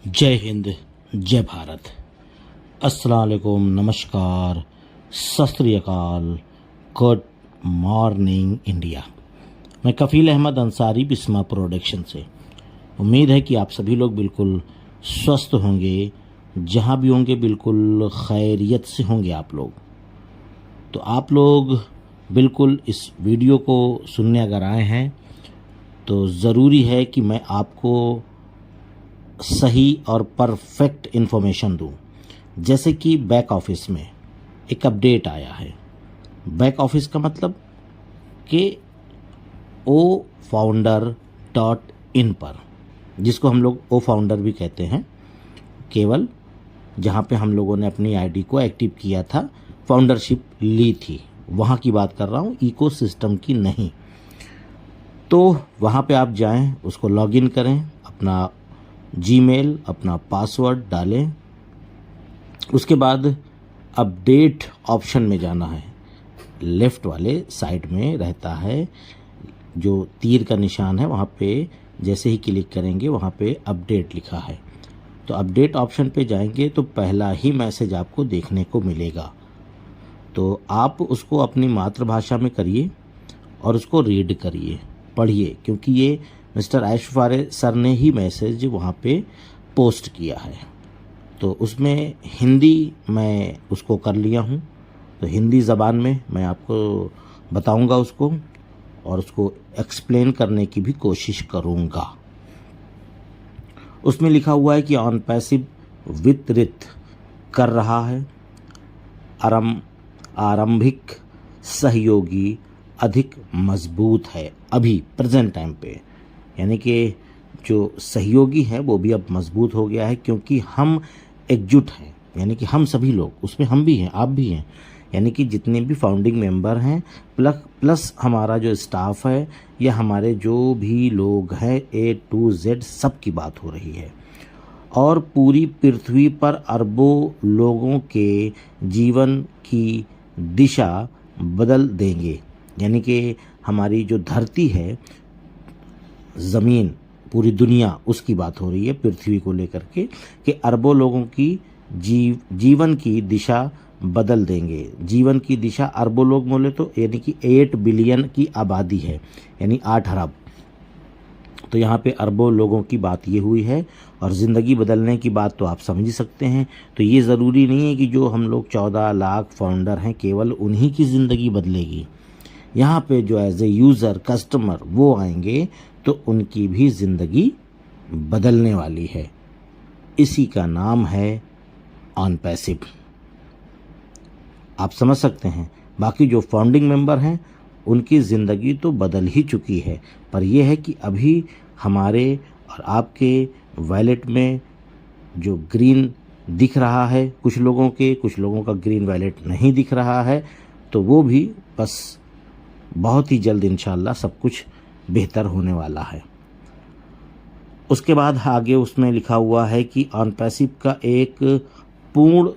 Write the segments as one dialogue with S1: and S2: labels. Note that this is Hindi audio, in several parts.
S1: जय हिंद, जय भारत। अस्सलाम वालेकुम, नमस्कार, सत श्री अकाल, गुड मॉर्निंग इंडिया। मैं कफ़ील अहमद अंसारी, बिस्मा प्रोडक्शन से। उम्मीद है कि आप सभी लोग बिल्कुल स्वस्थ होंगे, जहाँ भी होंगे बिल्कुल खैरियत से होंगे आप लोग। तो आप लोग बिल्कुल इस वीडियो को सुनने अगर आए हैं तो ज़रूरी है कि मैं आपको सही और परफेक्ट इन्फॉर्मेशन दूं। जैसे कि बैक ऑफिस में एक अपडेट आया है। बैक ऑफिस का मतलब कि ओ फाउंडर .in पर, जिसको हम लोग ओ फाउंडर भी कहते हैं, केवल जहाँ पे हम लोगों ने अपनी आईडी को एक्टिव किया था, फाउंडरशिप ली थी, वहाँ की बात कर रहा हूँ, इकोसिस्टम की नहीं। तो वहाँ पे आप जाएं, उसको लॉगिन करें, अपना जीमेल, अपना पासवर्ड डालें। उसके बाद अपडेट ऑप्शन में जाना है। लेफ़्ट वाले साइड में रहता है जो तीर का निशान है, वहाँ पे जैसे ही क्लिक करेंगे वहाँ पे अपडेट लिखा है। तो अपडेट ऑप्शन पे जाएंगे तो पहला ही मैसेज आपको देखने को मिलेगा। तो आप उसको अपनी मातृभाषा में करिए और उसको रीड करिए, पढ़िए, क्योंकि ये मिस्टर आयशु फारे सर ने ही मैसेज वहाँ पे पोस्ट किया है। तो उसमें हिंदी मैं उसको कर लिया हूँ, तो हिंदी ज़बान में मैं आपको बताऊँगा उसको, और उसको एक्सप्लेन करने की भी कोशिश करूँगा। उसमें लिखा हुआ है कि ऑन पैसिव वितरित कर रहा है, आरंभिक सहयोगी अधिक मजबूत है अभी प्रेजेंट टाइम पे। यानी कि जो सहयोगी है वो भी अब मजबूत हो गया है, क्योंकि हम एकजुट हैं। यानी कि हम सभी लोग, उसमें हम भी हैं, आप भी हैं, यानी कि जितने भी फाउंडिंग मेंबर हैं प्लस हमारा जो स्टाफ है, या हमारे जो भी लोग हैं A to Z, सब की बात हो रही है। और पूरी पृथ्वी पर अरबों लोगों के जीवन की दिशा बदल देंगे। यानी कि हमारी जो धरती है, ज़मीन, पूरी दुनिया, उसकी बात हो रही है पृथ्वी को लेकर के, कि अरबों लोगों की जीवन की दिशा बदल देंगे। जीवन की दिशा, अरबों लोग बोले तो यानी कि 8 बिलियन की आबादी है, यानी 8 अरब। तो यहाँ पे अरबों लोगों की बात ये हुई है, और ज़िंदगी बदलने की बात तो आप समझ ही सकते हैं। तो ये ज़रूरी नहीं है कि जो हम लोग 14 लाख फाउंडर हैं केवल उन्हीं की ज़िंदगी बदलेगी। यहाँ पे जो एज ए यूज़र, कस्टमर वो आएंगे तो उनकी भी ज़िंदगी बदलने वाली है। इसी का नाम है ऑन पैसिव। आप समझ सकते हैं। बाकी जो फाउंडिंग मेंबर हैं उनकी ज़िंदगी तो बदल ही चुकी है, पर यह है कि अभी हमारे और आपके वॉलेट में जो ग्रीन दिख रहा है, कुछ लोगों का ग्रीन वॉलेट नहीं दिख रहा है, तो वो भी बस बहुत ही जल्द इंशाल्लाह सब कुछ बेहतर होने वाला है। उसके बाद आगे उसमें लिखा हुआ है कि ऑन पैसिव एक पूर्ण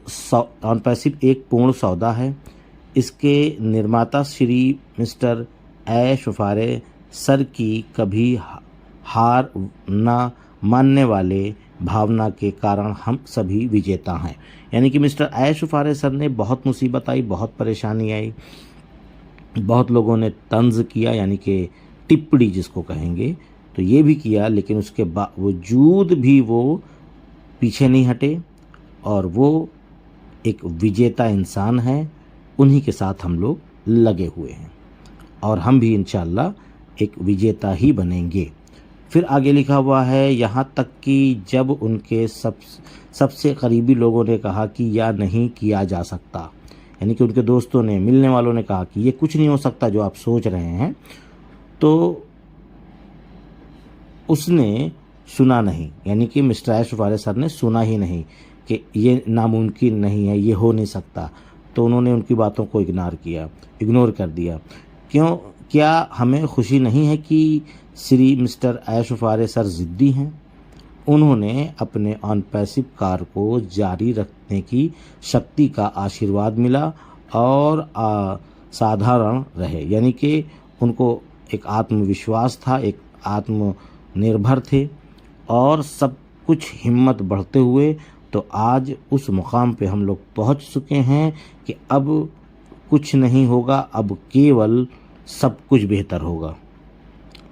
S1: सौदा है। इसके निर्माता श्री मिस्टर आयशु फारे सर की कभी हार न मानने वाले भावना के कारण हम सभी विजेता हैं। यानी कि मिस्टर आयशु फारे सर ने बहुत मुसीबत आई, बहुत परेशानी आई, बहुत लोगों ने तंज किया, यानी कि टिप्पणी जिसको कहेंगे, तो ये भी किया, लेकिन उसके बावजूद भी वो पीछे नहीं हटे, और वो एक विजेता इंसान है। उन्हीं के साथ हम लोग लगे हुए हैं, और हम भी इंशाल्लाह एक विजेता ही बनेंगे। फिर आगे लिखा हुआ है, यहाँ तक कि जब उनके सबसे करीबी लोगों ने कहा कि यह नहीं किया जा सकता, यानी कि उनके दोस्तों ने, मिलने वालों ने कहा कि ये कुछ नहीं हो सकता जो आप सोच रहे हैं, तो उसने सुना नहीं। यानी कि मिस्टर आयशु फारे सर ने सुना ही नहीं कि ये नामुमकिन नहीं है, ये हो नहीं सकता। तो उन्होंने उनकी बातों को इग्नोर कर दिया। क्या हमें खुशी नहीं है कि श्री मिस्टर आयशु फारे सर ज़िद्दी हैं? उन्होंने अपने ऑन पैसिव कार को जारी रखने की शक्ति का आशीर्वाद मिला, और साधारण रहे। यानी कि उनको एक आत्मविश्वास था, एक आत्मनिर्भर थे, और सब कुछ हिम्मत बढ़ते हुए तो आज उस मुकाम पे हम लोग पहुंच चुके हैं कि अब कुछ नहीं होगा, अब केवल सब कुछ बेहतर होगा।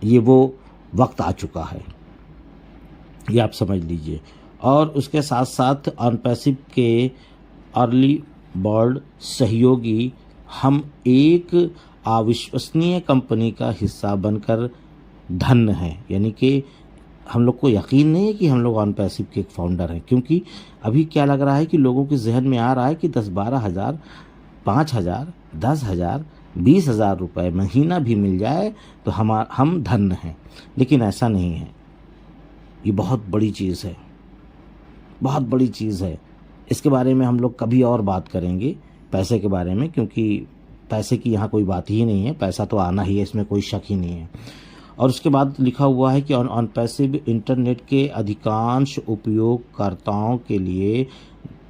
S1: ये वो वक्त आ चुका है, ये आप समझ लीजिए। और उसके साथ साथ ऑनपैसिव के अर्ली बर्ड सहयोगी हम एक अविश्वसनीय कंपनी का हिस्सा बनकर धन्य हैं। यानी कि हम लोग को यकीन नहीं है कि हम लोग ऑनपैसिव के एक फाउंडर हैं, क्योंकि अभी क्या लग रहा है कि लोगों के जहन में आ रहा है कि 10-12 हज़ार, 5 हज़ार, 10 हज़ार, 20 हज़ार रुपये महीना भी मिल जाए तो हम धन्य हैं। लेकिन ऐसा नहीं है। ये बहुत बड़ी चीज़ है, बहुत बड़ी चीज़ है। इसके बारे में हम लोग कभी और बात करेंगे, पैसे के बारे में, क्योंकि पैसे की यहाँ कोई बात ही नहीं है। पैसा तो आना ही है, इसमें कोई शक ही नहीं है। और उसके बाद लिखा हुआ है कि ऑनपैसिव इंटरनेट के अधिकांश उपयोगकर्ताओं के लिए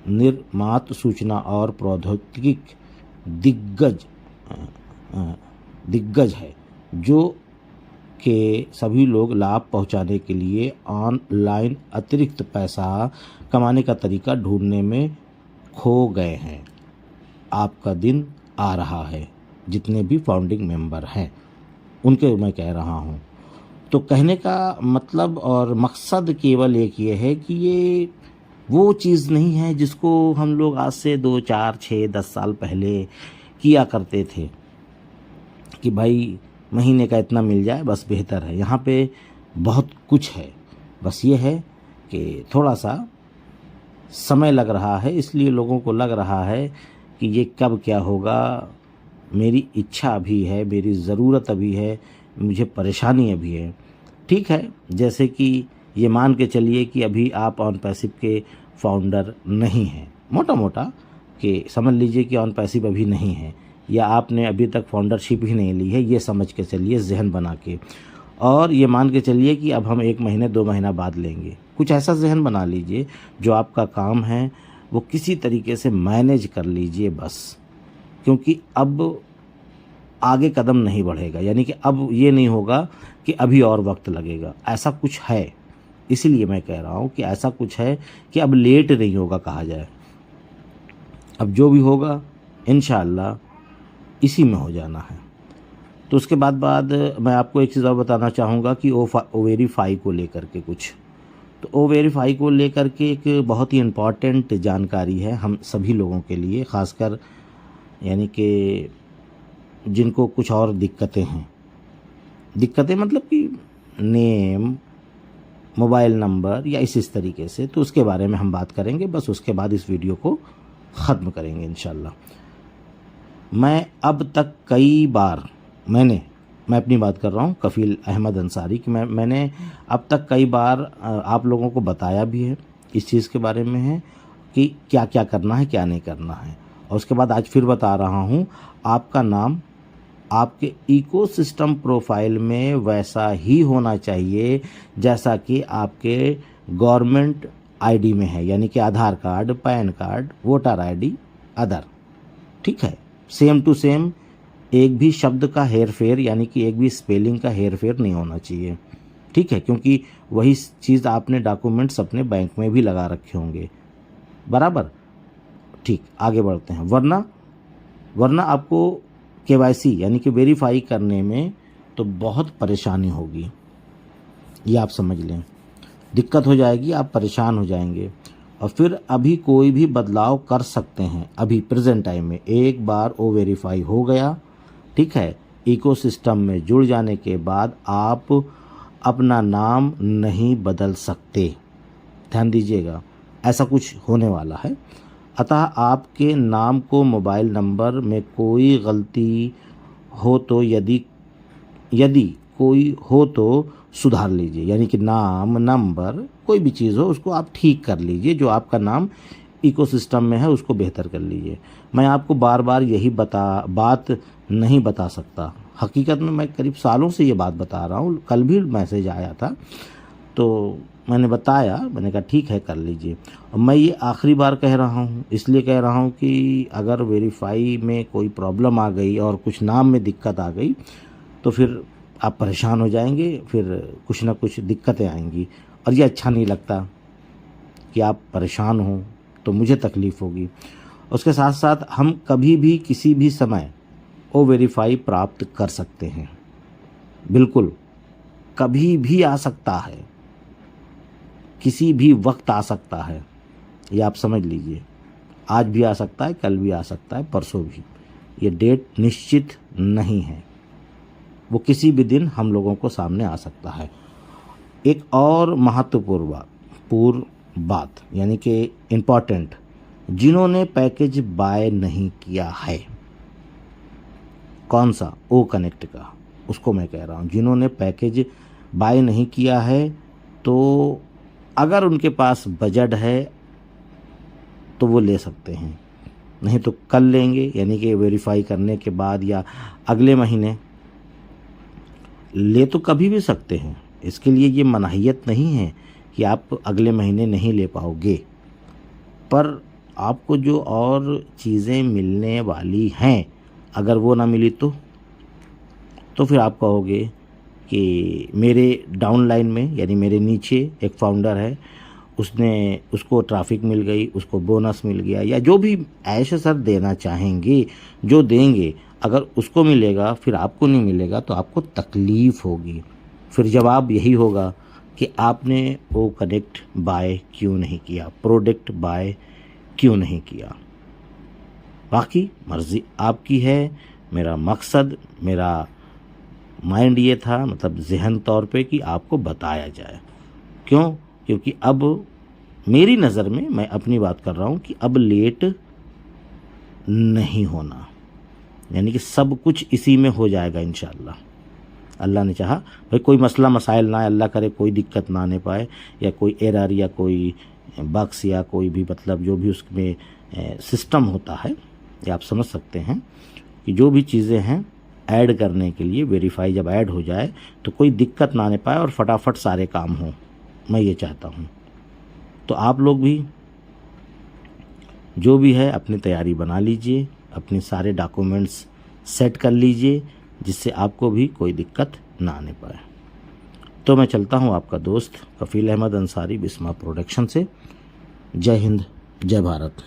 S1: निर्मात सूचना और प्रौद्योगिक दिग्गज है, जो के सभी लोग लाभ पहुंचाने के लिए ऑनलाइन अतिरिक्त पैसा कमाने का तरीका ढूंढने में खो गए हैं। आपका दिन आ रहा है। जितने भी फाउंडिंग मेंबर हैं उनके मैं कह रहा हूँ। तो कहने का मतलब और मकसद केवल एक ये है कि ये वो चीज़ नहीं है जिसको हम लोग आज से 2, 4, 6, 10 साल पहले किया करते थे कि भाई महीने का इतना मिल जाए बस बेहतर है। यहाँ पे बहुत कुछ है, बस ये है कि थोड़ा सा समय लग रहा है, इसलिए लोगों को लग रहा है कि ये कब क्या होगा। मेरी इच्छा अभी है, मेरी ज़रूरत अभी है, मुझे परेशानी अभी है। ठीक है, जैसे कि ये मान के चलिए कि अभी आप ऑनपैसिव के फाउंडर नहीं हैं, मोटा मोटा कि समझ लीजिए कि ऑनपैसिव अभी नहीं है, या आपने अभी तक फाउंडरशिप ही नहीं ली है, ये समझ के चलिए जहन बना के। और ये मान के चलिए कि अब हम 1 महीने 2 महीना बाद लेंगे। कुछ ऐसा जहन बना लीजिए जो आपका काम है वो किसी तरीके से मैनेज कर लीजिए बस, क्योंकि अब आगे कदम नहीं बढ़ेगा। यानी कि अब ये नहीं होगा कि अभी और वक्त लगेगा, ऐसा कुछ है। इसीलिए मैं कह रहा हूँ कि ऐसा कुछ है कि अब लेट नहीं होगा कहा जाए। अब जो भी होगा इंशाअल्लाह इसी में हो जाना है। तो उसके बाद मैं आपको एक चीज़ और बताना चाहूँगा कि ओ-वेरीफाई को लेकर के कुछ। तो ओ-वेरीफाई को लेकर के एक बहुत ही इम्पॉर्टेंट जानकारी है हम सभी लोगों के लिए, ख़ासकर यानी कि जिनको कुछ और दिक्कतें हैं। दिक्कतें मतलब कि नेम, मोबाइल नंबर या इस तरीके से, तो उसके बारे में हम बात करेंगे। बस उसके बाद इस वीडियो को ख़त्म करेंगे इंशाल्लाह। मैं अब तक कई बार मैं अपनी बात कर रहा हूँ, कफ़ील अहमद अंसारी, कि मैंने अब तक कई बार आप लोगों को बताया भी है इस चीज़ के बारे में है कि क्या क्या करना है, क्या नहीं करना है। और उसके बाद आज फिर बता रहा हूँ, आपका नाम आपके इकोसिस्टम प्रोफाइल में वैसा ही होना चाहिए जैसा कि आपके गवर्नमेंट आईडी में है, यानी कि Aadhaar card, PAN card, voter ID, other. ठीक है, सेम टू सेम, एक भी शब्द का हेर फेर यानी कि एक भी स्पेलिंग का हेर फेर नहीं होना चाहिए। ठीक है, क्योंकि वही चीज़ आपने डॉक्यूमेंट्स अपने बैंक में भी लगा रखे होंगे, बराबर। ठीक, आगे बढ़ते हैं। वरना आपको केवाईसी यानी कि वेरीफाई करने में तो बहुत परेशानी होगी, ये आप समझ लें। दिक्कत हो जाएगी, आप परेशान हो जाएंगे। और फिर अभी कोई भी बदलाव कर सकते हैं, अभी प्रेजेंट टाइम में। एक बार ओ वेरीफाई हो गया, ठीक है, इकोसिस्टम में जुड़ जाने के बाद आप अपना नाम नहीं बदल सकते। ध्यान दीजिएगा, ऐसा कुछ होने वाला है। अतः आपके नाम को मोबाइल नंबर में कोई गलती हो तो यदि कोई हो तो सुधार लीजिए। यानी कि नाम, नंबर, कोई भी चीज़ हो उसको आप ठीक कर लीजिए। जो आपका नाम इकोसिस्टम में है उसको बेहतर कर लीजिए। मैं आपको बार बार यही बात नहीं बता सकता। हकीकत में मैं करीब सालों से ये बात बता रहा हूँ। कल भी मैसेज आया था तो मैंने बताया, मैंने कहा ठीक है कर लीजिए। और मैं ये आखिरी बार कह रहा हूँ, इसलिए कह रहा हूँ कि अगर वेरीफाई में कोई प्रॉब्लम आ गई और कुछ नाम में दिक्कत आ गई तो फिर आप परेशान हो जाएंगे, फिर कुछ ना कुछ दिक्कतें आएंगी और ये अच्छा नहीं लगता। कि आप परेशान हो तो मुझे तकलीफ़ होगी। उसके साथ साथ हम कभी भी किसी भी समय O-Verify प्राप्त कर सकते हैं। बिल्कुल, कभी भी आ सकता है, किसी भी वक्त आ सकता है, ये आप समझ लीजिए। आज भी आ सकता है, कल भी आ सकता है, परसों भी। ये डेट निश्चित नहीं है, वो किसी भी दिन हम लोगों को सामने आ सकता है। एक और महत्वपूर्ण बात यानी कि इम्पॉर्टेंट, जिन्होंने पैकेज बाय नहीं किया है, कौन सा? ओ कनेक्ट का, उसको मैं कह रहा हूँ। जिन्होंने पैकेज बाय नहीं किया है, तो अगर उनके पास बजट है तो वो ले सकते हैं, नहीं तो कल लेंगे, यानी कि वेरीफाई करने के बाद या अगले महीने ले तो कभी भी सकते हैं। इसके लिए ये मनाहियत नहीं है कि आप अगले महीने नहीं ले पाओगे, पर आपको जो और चीज़ें मिलने वाली हैं, अगर वो ना मिली तो फिर आप कहोगे कि मेरे डाउनलाइन में, यानी मेरे नीचे एक फाउंडर है, उसको ट्रैफिक मिल गई, उसको बोनस मिल गया, या जो भी ऐसे सर देना चाहेंगे, जो देंगे, अगर उसको मिलेगा फिर आपको नहीं मिलेगा तो आपको तकलीफ़ होगी। फिर जवाब यही होगा कि आपने वो कनेक्ट बाय क्यों नहीं किया, प्रोडक्ट बाय क्यों नहीं किया। बाकी मर्ज़ी आपकी है। मेरा मकसद, मेरा माइंड ये था, मतलब ज़हन तौर पे, कि आपको बताया जाए। क्यों? क्योंकि अब मेरी नज़र में, मैं अपनी बात कर रहा हूँ, कि अब लेट नहीं होना, यानी कि सब कुछ इसी में हो जाएगा इंशाअल्लाह। अल्लाह ने चाहा, भाई कोई मसला मसाइल ना, अल्लाह करे कोई दिक्कत ना आने पाए, या कोई एरर या कोई बग्स या कोई भी, मतलब जो भी उसमें सिस्टम होता है, या आप समझ सकते हैं कि जो भी चीज़ें हैं ऐड करने के लिए, वेरीफाई जब ऐड हो जाए तो कोई दिक्कत ना आने पाए और फटाफट सारे काम हों, मैं ये चाहता हूँ। तो आप लोग भी जो भी है अपनी तैयारी बना लीजिए, अपने सारे डॉक्यूमेंट्स सेट कर लीजिए, जिससे आपको भी कोई दिक्कत ना आने पाए। तो मैं चलता हूँ, आपका दोस्त कफ़ील अहमद अंसारी, बिस्मा प्रोडक्शन से। जय हिंद, जय भारत।